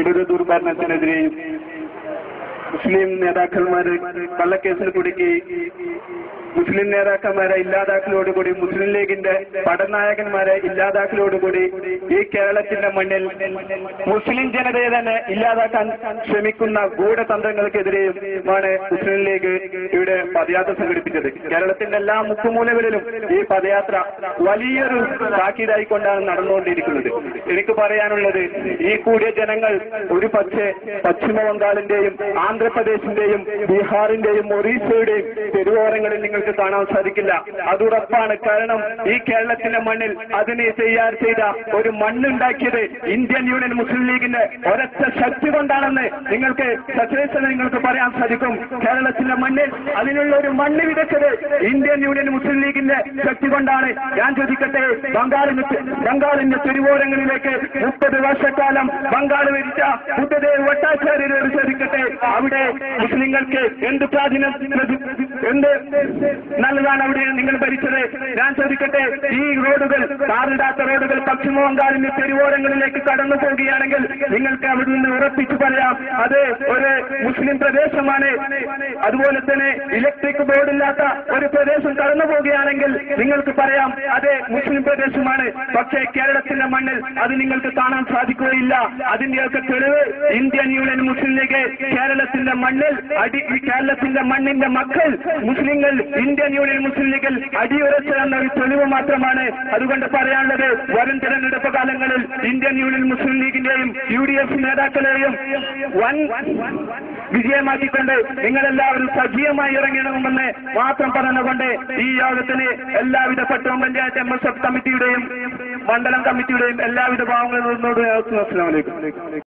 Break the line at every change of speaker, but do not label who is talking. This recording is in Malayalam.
ഇടൊരു ദുർഭരണത്തിനെതിരെയും മുസ്ലിം നേതാക്കന്മാര് കള്ളക്കേസിൽ കുടുക്കി മുസ്ലിം നേതാക്കന്മാരെ ഇല്ലാതാക്കലോടുകൂടി മുസ്ലിം ലീഗിന്റെ പടനായകന്മാരെ ഇല്ലാതാക്കലോടുകൂടി ഈ കേരളത്തിന്റെ മണ്ണിൽ മുസ്ലിം ജനതയെ തന്നെ ഇല്ലാതാക്കാൻ ശ്രമിക്കുന്ന ഗൂഢതന്ത്രങ്ങൾക്കെതിരെയുമാണ് മുസ്ലിം ലീഗ് ഇവിടെ പദയാത്ര സംഘടിപ്പിച്ചത്. കേരളത്തിന്റെ എല്ലാ മുക്കുമൂലകളിലും ഈ പദയാത്ര വലിയൊരു താക്കീതായിക്കൊണ്ടാണ് നടന്നുകൊണ്ടിരിക്കുന്നത്. എനിക്ക് പറയാനുള്ളത്, ഈ കൂടിയ ജനങ്ങൾ ഒരു പക്ഷേ പശ്ചിമ ബംഗാളിന്റെയും ആന്ധ്രാപ്രദേശിന്റെയും ബീഹാറിന്റെയും ഒറീസയുടെയും തെരുവോരങ്ങളിൽ നിങ്ങൾക്ക് കാണാൻ സാധിക്കില്ല. അത് ഉറപ്പാണ്. കാരണം ഈ കേരളത്തിന്റെ മണ്ണിൽ അതിന് തയ്യാർ ചെയ്ത ഒരു മണ്ണുണ്ടാക്കിയത് ഇന്ത്യൻ യൂണിയൻ മുസ്ലിം ലീഗിന്റെ ഒരൊറ്റ ശക്തി കൊണ്ടാണെന്ന് നിങ്ങൾക്ക് സച്ചേഷന് നിങ്ങൾക്ക് പറയാൻ സാധിക്കും. കേരളത്തിന്റെ മണ്ണിൽ അതിനുള്ള ഒരു മണ്ണ് വിതച്ചത് ഇന്ത്യൻ യൂണിയൻ മുസ്ലിം ലീഗിന്റെ ശക്തി കൊണ്ടാണ്. ഞാൻ ചോദിക്കട്ടെ, ബംഗാളിന്റെ തെരുവോരങ്ങളിലേക്ക് 30 വർഷക്കാലം ബംഗാൾ ഭരിച്ച ബുദ്ധദേവ് ഭട്ടാചാര്യരോട് ചോദിക്കട്ടെ, അവിടെ മുസ്ലിങ്ങൾക്ക് എന്ത് പ്രാധാന്യം, എന്ത് നല്ലതാണ് അവിടെ നിങ്ങൾ ഭരിച്ചത്? ഞാൻ ചോദിക്കട്ടെ, ഈ റോഡുകൾ, താറിടാത്ത റോഡുകൾ പശ്ചിമ ബംഗാളിന്റെ തെരുവോരങ്ങളിലേക്ക് കടന്നു പോവുകയാണെങ്കിൽ നിങ്ങൾക്ക് അവിടെ നിന്ന് ഉറപ്പിച്ചു പറയാം അത് ഒരു മുസ്ലിം പ്രദേശമാണ്. അതുപോലെ തന്നെ ഇലക്ട്രിക് ബോർഡില്ലാത്ത ഒരു പ്രദേശം കടന്നു പോവുകയാണെങ്കിൽ നിങ്ങൾക്ക് പറയാം അത് മുസ്ലിം പ്രദേശമാണ്. പക്ഷേ കേരളത്തിന്റെ മണ്ണിൽ അത് നിങ്ങൾക്ക് കാണാൻ സാധിക്കുകയില്ല. അതിന്റെയൊക്കെ തെളിവ് ഇന്ത്യൻ യൂണിയൻ മുസ്ലിം ലീഗ് കേരളത്തിന്റെ മണ്ണിൽ കേരളത്തിന്റെ മണ്ണിന്റെ മക്കൾ മുസ്ലിങ്ങൾ ഇന്ത്യൻ യൂണിയൻ മുസ്ലിം ലീഗിൽ അടിയുറച്ചതെന്ന ഒരു തെളിവ് മാത്രമാണ്. അതുകൊണ്ട് പറയാനുള്ളത്, വരും തെരഞ്ഞെടുപ്പ് കാലങ്ങളിൽ ഇന്ത്യൻ യൂണിയൻ മുസ്ലിം ലീഗിന്റെയും UDF നേതാക്കളെയും വൻ വിജയമാക്കിക്കൊണ്ട് നിങ്ങളെല്ലാവരും സജീവമായി ഇറങ്ങണമെന്ന് മാത്രം പറഞ്ഞുകൊണ്ട് ഈ യോഗത്തിന് എല്ലാവിധ പട്ടം പഞ്ചായത്ത് MSF കമ്മിറ്റിയുടെയും മണ്ഡലം കമ്മിറ്റിയുടെയും എല്ലാവിധ ഭാവങ്ങളും. അസ്സലാമു അലൈക്കും.